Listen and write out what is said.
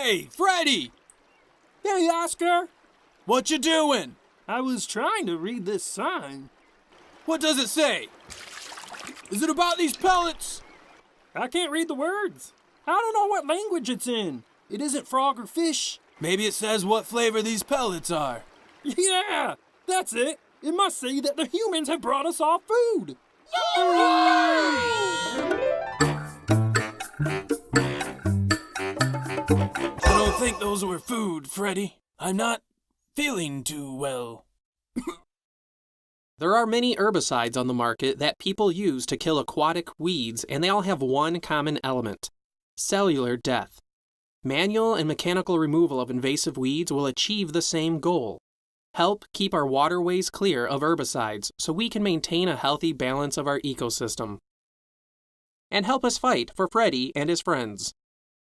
Hey, Freddy! Hey, Oscar! What you doing? I was trying to read this sign. What does it say? Is it about these pellets? I can't read the words. I don't know what language it's in. It isn't frog or fish. Maybe it says what flavor these pellets are. Yeah, that's it. It must say that the humans have brought us all food. I don't think those were food, Freddy. I'm not feeling too well. There are many herbicides on the market that people use to kill aquatic weeds, and they all have one common element: cellular death. Manual and mechanical removal of invasive weeds will achieve the same goal: help keep our waterways clear of herbicides so we can maintain a healthy balance of our ecosystem. And help us fight for Freddy and his friends.